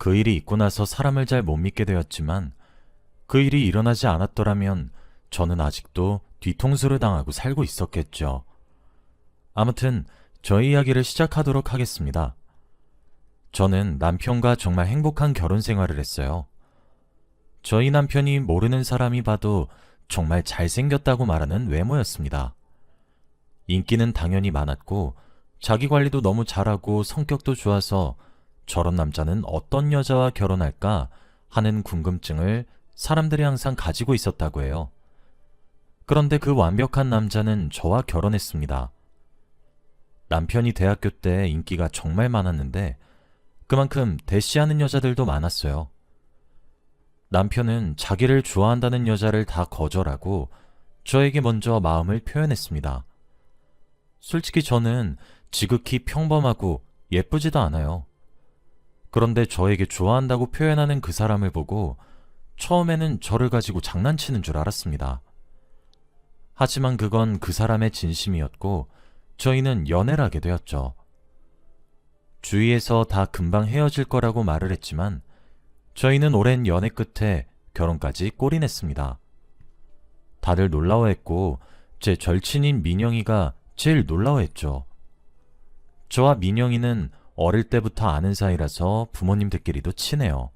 그 일이 있고 나서 사람을 잘 못 믿게 되었지만 그 일이 일어나지 않았더라면 저는 아직도 뒤통수를 당하고 살고 있었겠죠. 아무튼 저희 이야기를 시작하도록 하겠습니다. 저는 남편과 정말 행복한 결혼 생활을 했어요. 저희 남편이 모르는 사람이 봐도 정말 잘생겼다고 말하는 외모였습니다. 인기는 당연히 많았고 자기 관리도 너무 잘하고 성격도 좋아서 저런 남자는 어떤 여자와 결혼할까 하는 궁금증을 사람들이 항상 가지고 있었다고 해요. 그런데 그 완벽한 남자는 저와 결혼했습니다. 남편이 대학교 때 인기가 정말 많았는데 그만큼 대시하는 여자들도 많았어요. 남편은 자기를 좋아한다는 여자를 다 거절하고 저에게 먼저 마음을 표현했습니다. 솔직히 저는 지극히 평범하고 예쁘지도 않아요. 그런데 저에게 좋아한다고 표현하는 그 사람을 보고 처음에는 저를 가지고 장난치는 줄 알았습니다. 하지만 그건 그 사람의 진심이었고 저희는 연애를 하게 되었죠. 주위에서 다 금방 헤어질 거라고 말을 했지만 저희는 오랜 연애 끝에 결혼까지 골인했습니다. 다들 놀라워했고 제 절친인 민영이가 제일 놀라워했죠. 저와 민영이는 어릴 때부터 아는 사이라서 부모님들끼리도 친해요.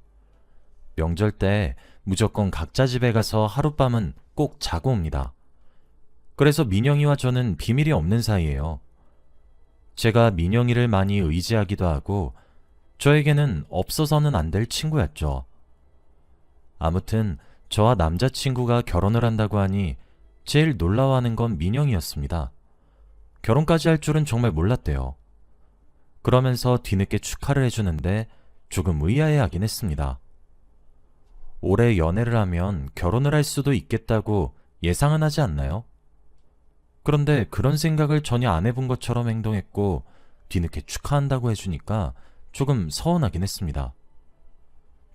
명절 때 무조건 각자 집에 가서 하룻밤은 꼭 자고 옵니다. 그래서 민영이와 저는 비밀이 없는 사이예요. 제가 민영이를 많이 의지하기도 하고 저에게는 없어서는 안 될 친구였죠. 아무튼 저와 남자친구가 결혼을 한다고 하니 제일 놀라워하는 건 민영이었습니다. 결혼까지 할 줄은 정말 몰랐대요. 그러면서 뒤늦게 축하를 해주는데 조금 의아해하긴 했습니다. 오래 연애를 하면 결혼을 할 수도 있겠다고 예상은 하지 않나요? 그런데 그런 생각을 전혀 안 해본 것처럼 행동했고 뒤늦게 축하한다고 해주니까 조금 서운하긴 했습니다.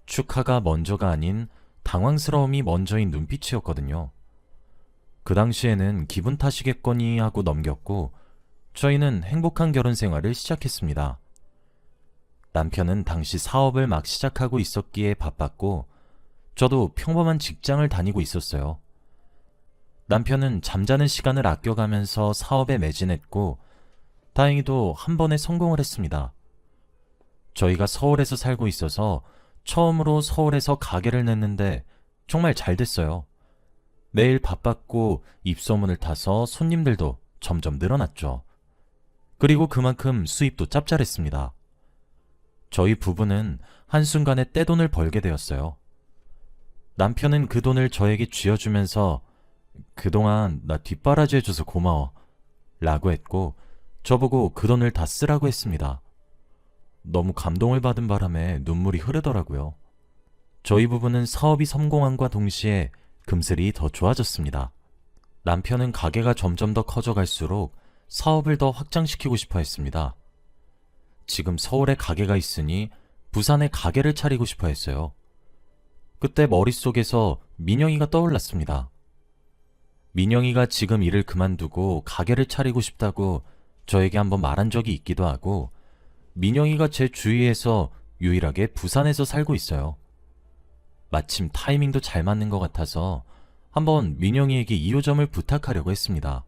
축하가 먼저가 아닌 당황스러움이 먼저인 눈빛이었거든요. 그 당시에는 기분 탓이겠거니 하고 넘겼고 저희는 행복한 결혼 생활을 시작했습니다. 남편은 당시 사업을 막 시작하고 있었기에 바빴고 저도 평범한 직장을 다니고 있었어요. 남편은 잠자는 시간을 아껴가면서 사업에 매진했고 다행히도 한 번에 성공을 했습니다. 저희가 서울에서 살고 있어서 처음으로 서울에서 가게를 냈는데 정말 잘 됐어요. 매일 바빴고 입소문을 타서 손님들도 점점 늘어났죠. 그리고 그만큼 수입도 짭짤했습니다. 저희 부부는 한순간에 떼돈을 벌게 되었어요. 남편은 그 돈을 저에게 쥐어주면서 그동안 나 뒷바라지 해줘서 고마워 라고 했고 저보고 그 돈을 다 쓰라고 했습니다. 너무 감동을 받은 바람에 눈물이 흐르더라고요. 저희 부부는 사업이 성공함과 동시에 금슬이 더 좋아졌습니다. 남편은 가게가 점점 더 커져갈수록 사업을 더 확장시키고 싶어 했습니다. 지금 서울에 가게가 있으니 부산에 가게를 차리고 싶어 했어요. 그때 머릿속에서 민영이가 떠올랐습니다. 민영이가 지금 일을 그만두고 가게를 차리고 싶다고 저에게 한번 말한 적이 있기도 하고 민영이가 제 주위에서 유일하게 부산에서 살고 있어요. 마침 타이밍도 잘 맞는 것 같아서 한번 민영이에게 2호점을 부탁하려고 했습니다.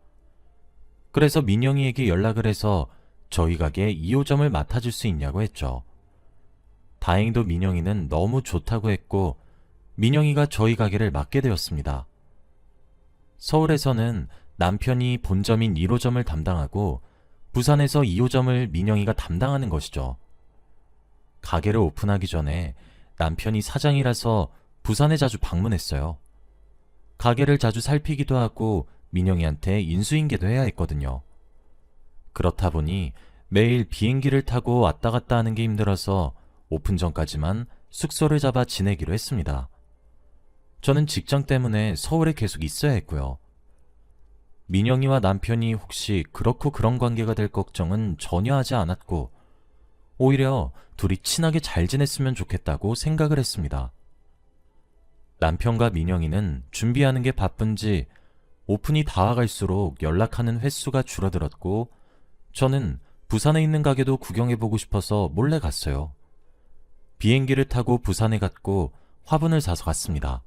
그래서 민영이에게 연락을 해서 저희 가게 2호점을 맡아줄 수 있냐고 했죠. 다행히도 민영이는 너무 좋다고 했고 민영이가 저희 가게를 맡게 되었습니다. 서울에서는 남편이 본점인 1호점을 담당하고 부산에서 2호점을 민영이가 담당하는 것이죠. 가게를 오픈하기 전에 남편이 사장이라서 부산에 자주 방문했어요. 가게를 자주 살피기도 하고 민영이한테 인수인계도 해야 했거든요. 그렇다 보니 매일 비행기를 타고 왔다 갔다 하는 게 힘들어서 오픈 전까지만 숙소를 잡아 지내기로 했습니다. 저는 직장 때문에 서울에 계속 있어야 했고요. 민영이와 남편이 혹시 그렇고 그런 관계가 될 걱정은 전혀 하지 않았고 오히려 둘이 친하게 잘 지냈으면 좋겠다고 생각을 했습니다. 남편과 민영이는 준비하는 게 바쁜지 오픈이 다가갈수록 연락하는 횟수가 줄어들었고 저는 부산에 있는 가게도 구경해보고 싶어서 몰래 갔어요. 비행기를 타고 부산에 갔고 화분을 사서 갔습니다.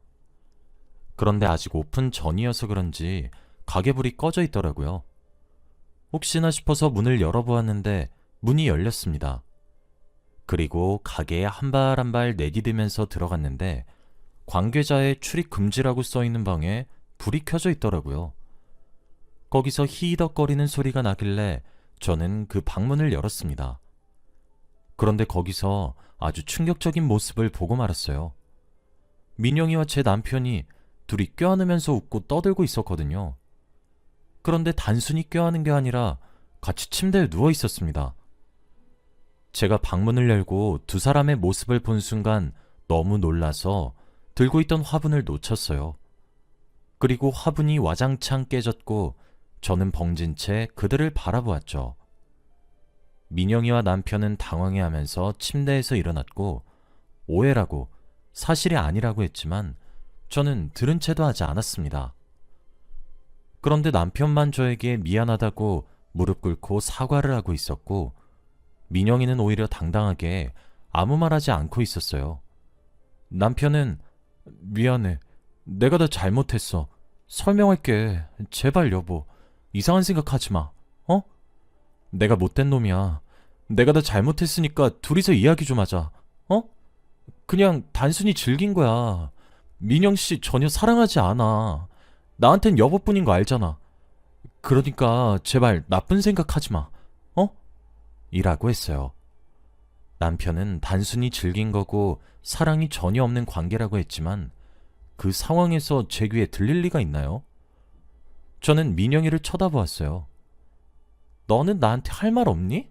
그런데 아직 오픈 전이어서 그런지 가게 불이 꺼져 있더라고요. 혹시나 싶어서 문을 열어보았는데 문이 열렸습니다. 그리고 가게에 한 발 한 발 내디디면서 들어갔는데 관계자의 출입 금지라고 써있는 방에 불이 켜져 있더라고요. 거기서 히덕거리는 소리가 나길래 저는 그 방문을 열었습니다. 그런데 거기서 아주 충격적인 모습을 보고 말았어요. 민영이와 제 남편이 둘이 껴안으면서 웃고 떠들고 있었거든요. 그런데 단순히 껴안은 게 아니라 같이 침대에 누워 있었습니다. 제가 방문을 열고 두 사람의 모습을 본 순간 너무 놀라서 들고 있던 화분을 놓쳤어요. 그리고 화분이 와장창 깨졌고 저는 벙진 채 그들을 바라보았죠. 민영이와 남편은 당황해하면서 침대에서 일어났고 오해라고 사실이 아니라고 했지만 저는 들은 채도 하지 않았습니다. 그런데 남편만 저에게 미안하다고 무릎 꿇고 사과를 하고 있었고 민영이는 오히려 당당하게 아무 말하지 않고 있었어요. 남편은 미안해. 내가 다 잘못했어. 설명할게. 제발 여보. 이상한 생각하지 마. 어? 내가 못된 놈이야. 내가 다 잘못했으니까 둘이서 이야기 좀 하자. 어? 그냥 단순히 즐긴 거야. 민영씨 전혀 사랑하지 않아. 나한텐 여보뿐인 거 알잖아. 그러니까 제발 나쁜 생각하지 마. 어? 이라고 했어요. 남편은 단순히 즐긴 거고 사랑이 전혀 없는 관계라고 했지만 그 상황에서 제 귀에 들릴 리가 있나요? 저는 민영이를 쳐다보았어요. 너는 나한테 할 말 없니?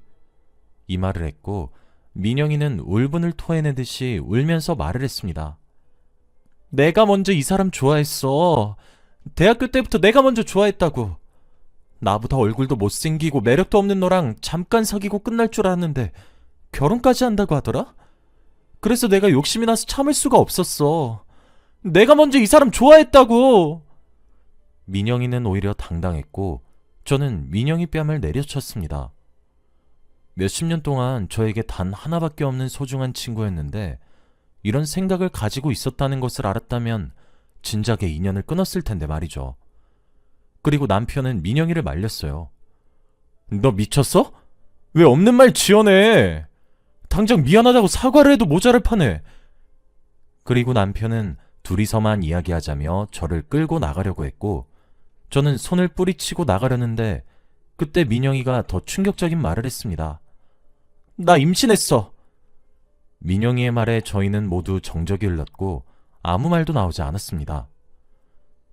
이 말을 했고 민영이는 울분을 토해내듯이 울면서 말을 했습니다. 내가 먼저 이 사람 좋아했어. 대학교 때부터 내가 먼저 좋아했다고. 나보다 얼굴도 못생기고 매력도 없는 너랑 잠깐 사귀고 끝날 줄 알았는데 결혼까지 한다고 하더라? 그래서 내가 욕심이 나서 참을 수가 없었어. 내가 먼저 이 사람 좋아했다고. 민영이는 오히려 당당했고 저는 민영이 뺨을 내려쳤습니다. 몇십 년 동안 저에게 단 하나밖에 없는 소중한 친구였는데 이런 생각을 가지고 있었다는 것을 알았다면 진작에 인연을 끊었을 텐데 말이죠. 그리고 남편은 민영이를 말렸어요. 너 미쳤어? 왜 없는 말 지어내? 당장 미안하다고 사과를 해도 모자랄 판에. 그리고 남편은 둘이서만 이야기하자며 저를 끌고 나가려고 했고 저는 손을 뿌리치고 나가려는데 그때 민영이가 더 충격적인 말을 했습니다. 나 임신했어. 민영이의 말에 저희는 모두 정적이 흘렀고 아무 말도 나오지 않았습니다.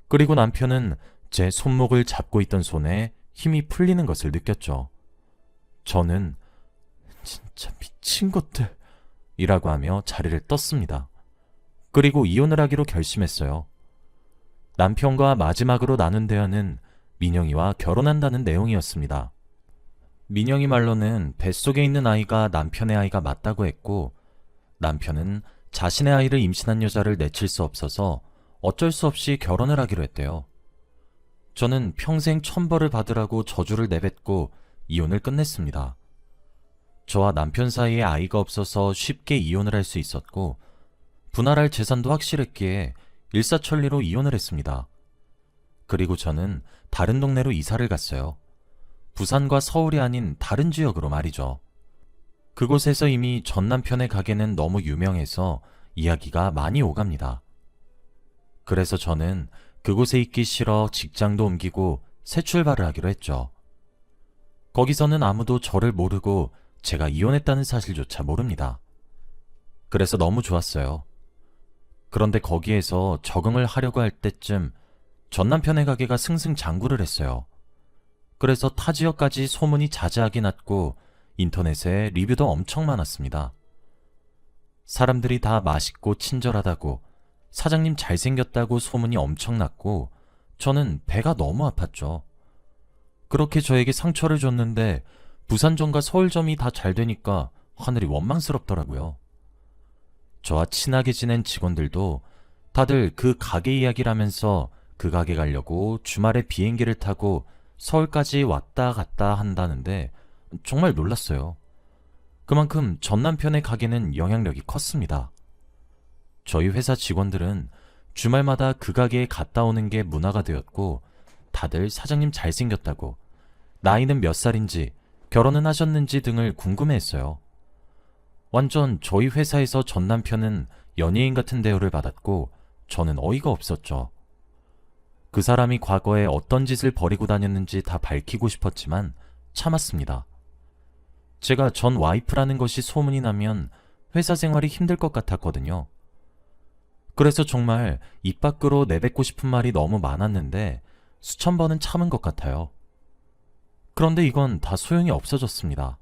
그리고 남편은 제 손목을 잡고 있던 손에 힘이 풀리는 것을 느꼈죠. 저는 진짜 미친 것들 이라고 하며 자리를 떴습니다. 그리고 이혼을 하기로 결심했어요. 남편과 마지막으로 나눈 대화는 민영이와 결혼한다는 내용이었습니다. 민영이 말로는 뱃속에 있는 아이가 남편의 아이가 맞다고 했고 남편은 자신의 아이를 임신한 여자를 내칠 수 없어서 어쩔 수 없이 결혼을 하기로 했대요. 저는 평생 천벌을 받으라고 저주를 내뱉고 이혼을 끝냈습니다. 저와 남편 사이에 아이가 없어서 쉽게 이혼을 할 수 있었고 분할할 재산도 확실했기에 일사천리로 이혼을 했습니다. 그리고 저는 다른 동네로 이사를 갔어요. 부산과 서울이 아닌 다른 지역으로 말이죠. 그곳에서 이미 전 남편의 가게는 너무 유명해서 이야기가 많이 오갑니다. 그래서 저는 그곳에 있기 싫어 직장도 옮기고 새 출발을 하기로 했죠. 거기서는 아무도 저를 모르고 제가 이혼했다는 사실조차 모릅니다. 그래서 너무 좋았어요. 그런데 거기에서 적응을 하려고 할 때쯤 전 남편의 가게가 승승장구를 했어요. 그래서 타 지역까지 소문이 자자하게 났고 인터넷에 리뷰도 엄청 많았습니다. 사람들이 다 맛있고 친절하다고 사장님 잘생겼다고 소문이 엄청 났고 저는 배가 너무 아팠죠. 그렇게 저에게 상처를 줬는데 부산점과 서울점이 다 잘 되니까 하늘이 원망스럽더라고요. 저와 친하게 지낸 직원들도 다들 그 가게 이야기를 하면서 그 가게 가려고 주말에 비행기를 타고 서울까지 왔다 갔다 한다는데 정말 놀랐어요. 그만큼 전 남편의 가게는 영향력이 컸습니다. 저희 회사 직원들은 주말마다 그 가게에 갔다 오는 게 문화가 되었고, 다들 사장님 잘생겼다고, 나이는 몇 살인지, 결혼은 하셨는지 등을 궁금해했어요. 완전 저희 회사에서 전 남편은 연예인 같은 대우를 받았고, 저는 어이가 없었죠. 그 사람이 과거에 어떤 짓을 벌이고 다녔는지 다 밝히고 싶었지만 참았습니다. 제가 전 와이프라는 것이 소문이 나면 회사 생활이 힘들 것 같았거든요. 그래서 정말 입 밖으로 내뱉고 싶은 말이 너무 많았는데 수천 번은 참은 것 같아요. 그런데 이건 다 소용이 없어졌습니다.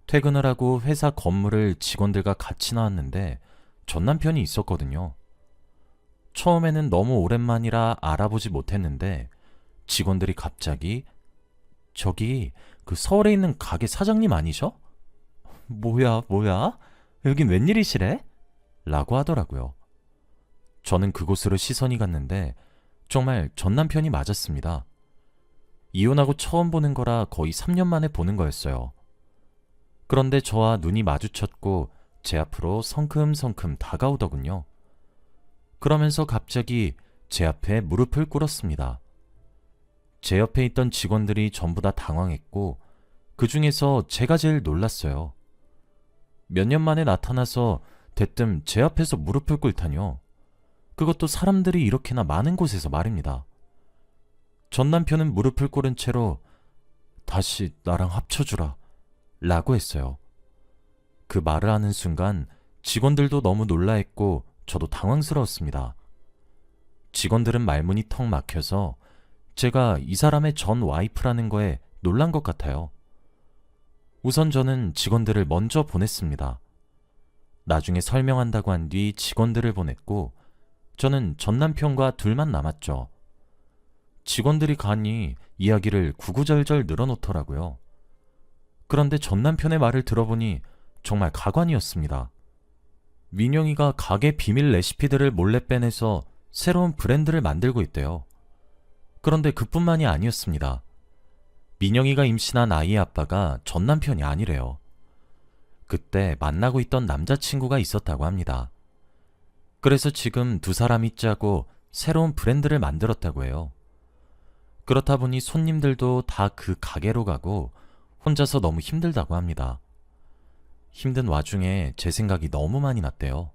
퇴근을 하고 회사 건물을 직원들과 같이 나왔는데 전 남편이 있었거든요. 처음에는 너무 오랜만이라 알아보지 못했는데 직원들이 갑자기 저기 그 서울에 있는 가게 사장님 아니셔? 뭐야? 여긴 웬일이시래? 라고 하더라고요. 저는 그곳으로 시선이 갔는데 정말 전 남편이 맞았습니다. 이혼하고 처음 보는 거라 거의 3년 만에 보는 거였어요. 그런데 저와 눈이 마주쳤고 제 앞으로 성큼성큼 다가오더군요. 그러면서 갑자기 제 앞에 무릎을 꿇었습니다. 제 옆에 있던 직원들이 전부 다 당황했고 그 중에서 제가 제일 놀랐어요. 몇 년 만에 나타나서 대뜸 제 앞에서 무릎을 꿇다뇨. 그것도 사람들이 이렇게나 많은 곳에서 말입니다. 전 남편은 무릎을 꿇은 채로 다시 나랑 합쳐주라 라고 했어요. 그 말을 하는 순간 직원들도 너무 놀라했고 저도 당황스러웠습니다. 직원들은 말문이 턱 막혀서 제가 이 사람의 전 와이프라는 거에 놀란 것 같아요. 우선 저는 직원들을 먼저 보냈습니다. 나중에 설명한다고 한 뒤 직원들을 보냈고 저는 전 남편과 둘만 남았죠. 직원들이 가니 이야기를 구구절절 늘어놓더라고요. 그런데 전 남편의 말을 들어보니 정말 가관이었습니다. 민영이가 가게 비밀 레시피들을 몰래 빼내서 새로운 브랜드를 만들고 있대요. 그런데 그뿐만이 아니었습니다. 민영이가 임신한 아이의 아빠가 전 남편이 아니래요. 그때 만나고 있던 남자친구가 있었다고 합니다. 그래서 지금 두 사람이 짜고 새로운 브랜드를 만들었다고 해요. 그렇다 보니 손님들도 다 그 가게로 가고 혼자서 너무 힘들다고 합니다. 힘든 와중에 제 생각이 너무 많이 났대요.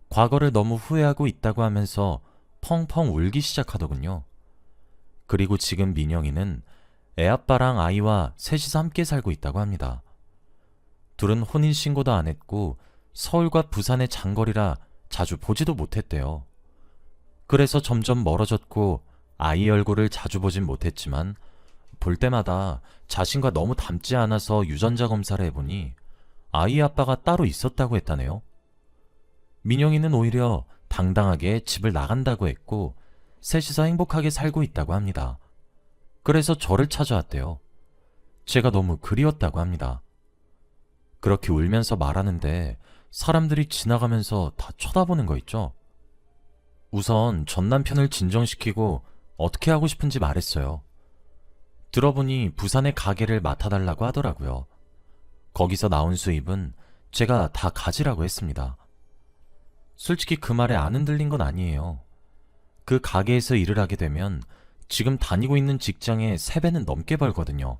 과거를 너무 후회하고 있다고 하면서 펑펑 울기 시작하더군요. 그리고 지금 민영이는 애아빠랑 아이와 셋이서 함께 살고 있다고 합니다. 둘은 혼인신고도 안 했고 서울과 부산의 장거리라 자주 보지도 못했대요. 그래서 점점 멀어졌고 아이 얼굴을 자주 보진 못했지만 볼 때마다 자신과 너무 닮지 않아서 유전자 검사를 해보니 아이 아빠가 따로 있었다고 했다네요. 민영이는 오히려 당당하게 집을 나간다고 했고 셋이서 행복하게 살고 있다고 합니다. 그래서 저를 찾아왔대요. 제가 너무 그리웠다고 합니다. 그렇게 울면서 말하는데 사람들이 지나가면서 다 쳐다보는 거 있죠? 우선 전 남편을 진정시키고 어떻게 하고 싶은지 말했어요. 들어보니 부산의 가게를 맡아달라고 하더라고요. 거기서 나온 수입은 제가 다 가지라고 했습니다. 솔직히 그 말에 안 흔들린 건 아니에요. 그 가게에서 일을 하게 되면 지금 다니고 있는 직장의 3배는 넘게 벌거든요.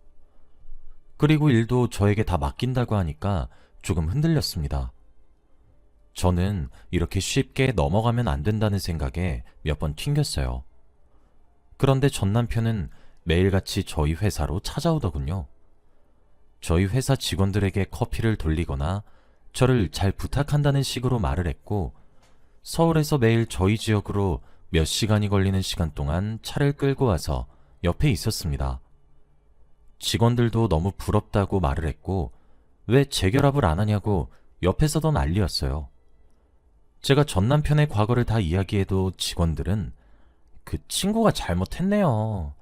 그리고 일도 저에게 다 맡긴다고 하니까 조금 흔들렸습니다. 저는 이렇게 쉽게 넘어가면 안 된다는 생각에 몇 번 튕겼어요. 그런데 전 남편은 매일같이 저희 회사로 찾아오더군요. 저희 회사 직원들에게 커피를 돌리거나 저를 잘 부탁한다는 식으로 말을 했고 서울에서 매일 저희 지역으로 몇 시간이 걸리는 시간 동안 차를 끌고 와서 옆에 있었습니다. 직원들도 너무 부럽다고 말을 했고 왜 재결합을 안 하냐고 옆에서도 난리였어요. 제가 전 남편의 과거를 다 이야기해도 직원들은 그 친구가 잘못했네요.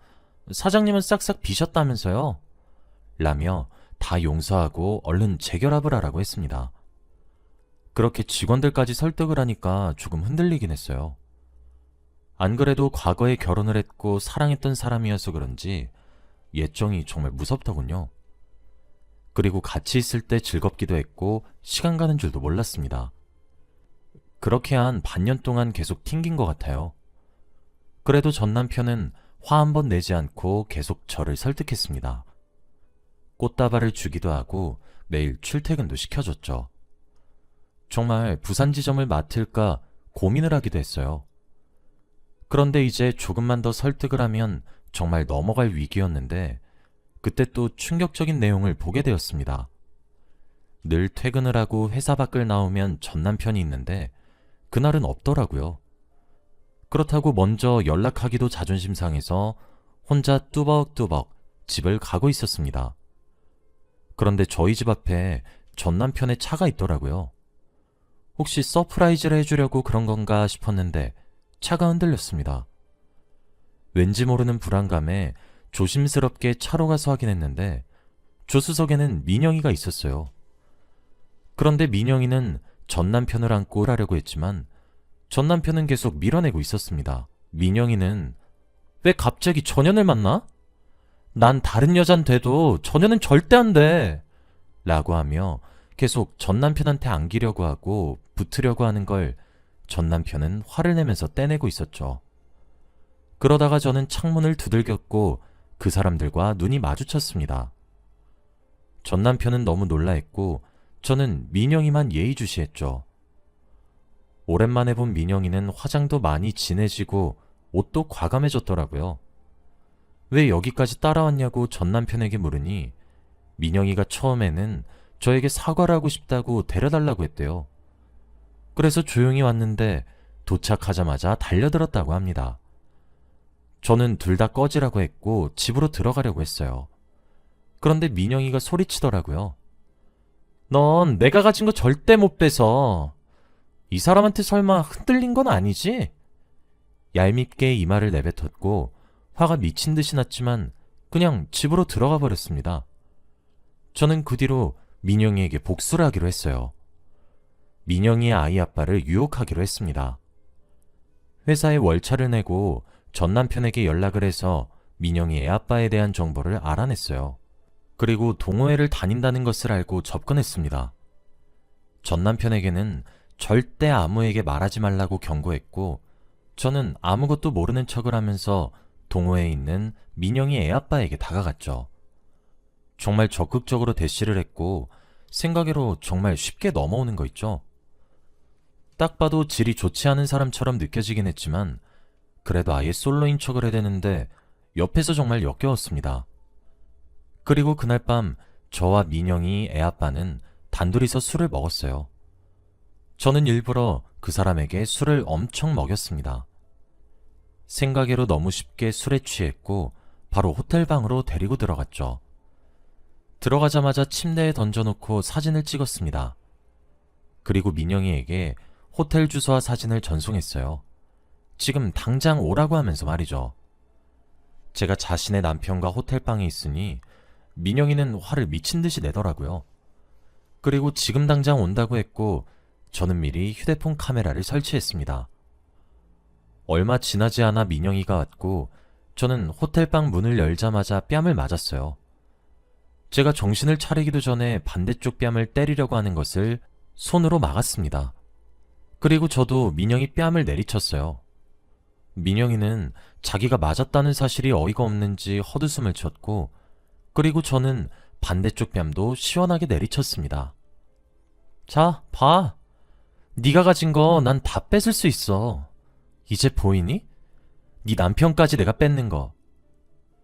사장님은 싹싹 비셨다면서요? 라며 다 용서하고 얼른 재결합을 하라고 했습니다. 그렇게 직원들까지 설득을 하니까 조금 흔들리긴 했어요. 안 그래도 과거에 결혼을 했고 사랑했던 사람이어서 그런지 예정이 정말 무섭더군요. 그리고 같이 있을 때 즐겁기도 했고 시간 가는 줄도 몰랐습니다. 그렇게 한 반년 동안 계속 튕긴 것 같아요. 그래도 전 남편은 화 한 번 내지 않고 계속 저를 설득했습니다. 꽃다발을 주기도 하고 매일 출퇴근도 시켜줬죠. 정말 부산 지점을 맡을까 고민을 하기도 했어요. 그런데 이제 조금만 더 설득을 하면 정말 넘어갈 위기였는데 그때 또 충격적인 내용을 보게 되었습니다. 늘 퇴근을 하고 회사 밖을 나오면 전 남편이 있는데 그날은 없더라고요. 그렇다고 먼저 연락하기도 자존심 상해서 혼자 뚜벅뚜벅 집을 가고 있었습니다. 그런데 저희 집 앞에 전 남편의 차가 있더라고요. 혹시 서프라이즈를 해주려고 그런 건가 싶었는데 차가 흔들렸습니다. 왠지 모르는 불안감에 조심스럽게 차로 가서 확인했는데 조수석에는 민영이가 있었어요. 그런데 민영이는 전 남편을 안고 하려고 했지만 전 남편은 계속 밀어내고 있었습니다. 민영이는 왜 갑자기 전현을 만나? 난 다른 여잔 돼도 전현은 절대 안 돼! 라고 하며 계속 전 남편한테 안기려고 하고 붙으려고 하는 걸 전 남편은 화를 내면서 떼내고 있었죠. 그러다가 저는 창문을 두들겼고 그 사람들과 눈이 마주쳤습니다. 전 남편은 너무 놀라했고 저는 민영이만 예의주시했죠. 오랜만에 본 민영이는 화장도 많이 진해지고 옷도 과감해졌더라고요. 왜 여기까지 따라왔냐고 전 남편에게 물으니 민영이가 처음에는 저에게 사과를 하고 싶다고 데려달라고 했대요. 그래서 조용히 왔는데 도착하자마자 달려들었다고 합니다. 저는 둘 다 꺼지라고 했고 집으로 들어가려고 했어요. 그런데 민영이가 소리치더라고요. 넌 내가 가진 거 절대 못 뺏어. 이 사람한테 설마 흔들린 건 아니지? 얄밉게 이 말을 내뱉었고 화가 미친 듯이 났지만 그냥 집으로 들어가 버렸습니다. 저는 그 뒤로 민영이에게 복수를 하기로 했어요. 민영이의 아이 아빠를 유혹하기로 했습니다. 회사에 월차를 내고 전 남편에게 연락을 해서 민영이 애 아빠에 대한 정보를 알아냈어요. 그리고 동호회를 다닌다는 것을 알고 접근했습니다. 전 남편에게는 절대 아무에게 말하지 말라고 경고했고 저는 아무것도 모르는 척을 하면서 동호회에 있는 민영이 애 아빠에게 다가갔죠. 정말 적극적으로 대시를 했고 생각외로 정말 쉽게 넘어오는 거 있죠. 딱 봐도 질이 좋지 않은 사람처럼 느껴지긴 했지만 그래도 아예 솔로인 척을 해대는데 옆에서 정말 역겨웠습니다. 그리고 그날 밤 저와 민영이 애 아빠는 단둘이서 술을 먹었어요. 저는 일부러 그 사람에게 술을 엄청 먹였습니다. 생각외로 너무 쉽게 술에 취했고 바로 호텔방으로 데리고 들어갔죠. 들어가자마자 침대에 던져놓고 사진을 찍었습니다. 그리고 민영이에게 호텔 주소와 사진을 전송했어요. 지금 당장 오라고 하면서 말이죠. 제가 자신의 남편과 호텔방에 있으니 민영이는 화를 미친 듯이 내더라고요. 그리고 지금 당장 온다고 했고 저는 미리 휴대폰 카메라를 설치했습니다. 얼마 지나지 않아 민영이가 왔고 저는 호텔방 문을 열자마자 뺨을 맞았어요. 제가 정신을 차리기도 전에 반대쪽 뺨을 때리려고 하는 것을 손으로 막았습니다. 그리고 저도 민영이 뺨을 내리쳤어요. 민영이는 자기가 맞았다는 사실이 어이가 없는지 헛웃음을 쳤고 그리고 저는 반대쪽 뺨도 시원하게 내리쳤습니다. 자, 봐. 네가 가진 거 난 다 뺏을 수 있어. 이제 보이니? 네 남편까지 내가 뺏는 거.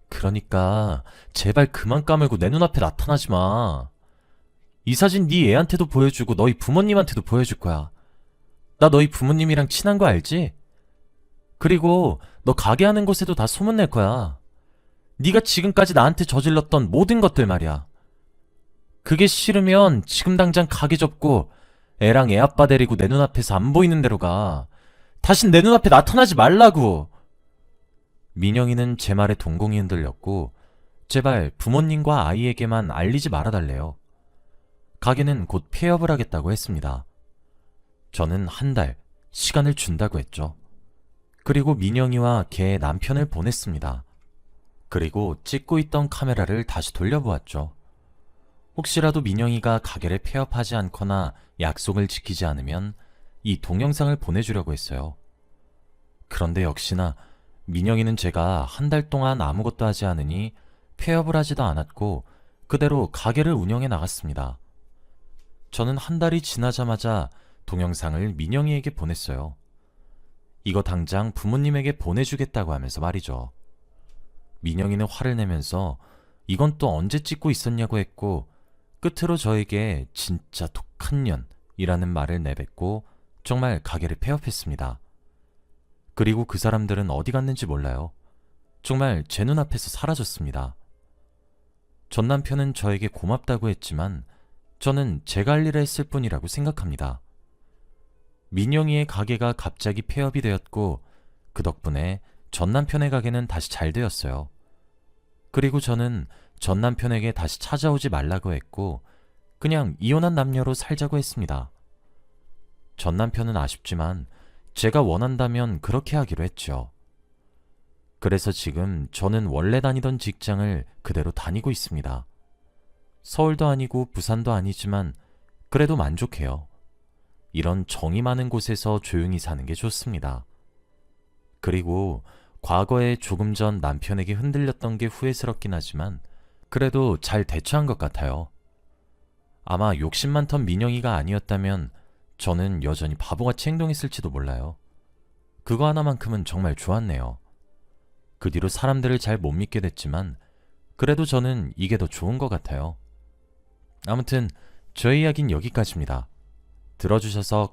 그러니까 제발 그만 까물고 내 눈앞에 나타나지 마. 이 사진 네 애한테도 보여주고 너희 부모님한테도 보여줄 거야. 나 너희 부모님이랑 친한 거 알지? 그리고 너 가게 하는 곳에도 다 소문낼 거야. 네가 지금까지 나한테 저질렀던 모든 것들 말이야. 그게 싫으면 지금 당장 가게 접고 애랑 애 아빠 데리고 내 눈앞에서 안 보이는 데로 가. 다신 내 눈앞에 나타나지 말라고. 민영이는 제 말에 동공이 흔들렸고 제발 부모님과 아이에게만 알리지 말아달래요. 가게는 곧 폐업을 하겠다고 했습니다. 저는 한 달 시간을 준다고 했죠. 그리고 민영이와 걔의 남편을 보냈습니다. 그리고 찍고 있던 카메라를 다시 돌려보았죠. 혹시라도 민영이가 가게를 폐업하지 않거나 약속을 지키지 않으면 이 동영상을 보내주려고 했어요. 그런데 역시나 민영이는 제가 한 달 동안 아무것도 하지 않으니 폐업을 하지도 않았고 그대로 가게를 운영해 나갔습니다. 저는 한 달이 지나자마자 동영상을 민영이에게 보냈어요. 이거 당장 부모님에게 보내주겠다고 하면서 말이죠. 민영이는 화를 내면서 이건 또 언제 찍고 있었냐고 했고 끝으로 저에게 진짜 독한 년이라는 말을 내뱉고 정말 가게를 폐업했습니다. 그리고 그 사람들은 어디 갔는지 몰라요. 정말 제 눈앞에서 사라졌습니다. 전 남편은 저에게 고맙다고 했지만 저는 제가 할 일을 했을 뿐이라고 생각합니다. 민영이의 가게가 갑자기 폐업이 되었고 그 덕분에 전 남편의 가게는 다시 잘 되었어요. 그리고 저는 전 남편에게 다시 찾아오지 말라고 했고 그냥 이혼한 남녀로 살자고 했습니다. 전 남편은 아쉽지만 제가 원한다면 그렇게 하기로 했죠. 그래서 지금 저는 원래 다니던 직장을 그대로 다니고 있습니다. 서울도 아니고 부산도 아니지만 그래도 만족해요. 이런 정이 많은 곳에서 조용히 사는 게 좋습니다. 그리고 과거에 조금 전 남편에게 흔들렸던 게 후회스럽긴 하지만 그래도 잘 대처한 것 같아요. 아마 욕심 많던 민영이가 아니었다면 저는 여전히 바보같이 행동했을지도 몰라요. 그거 하나만큼은 정말 좋았네요. 그 뒤로 사람들을 잘 못 믿게 됐지만 그래도 저는 이게 더 좋은 것 같아요. 아무튼 저의 이야기는 여기까지입니다. 들어주셔서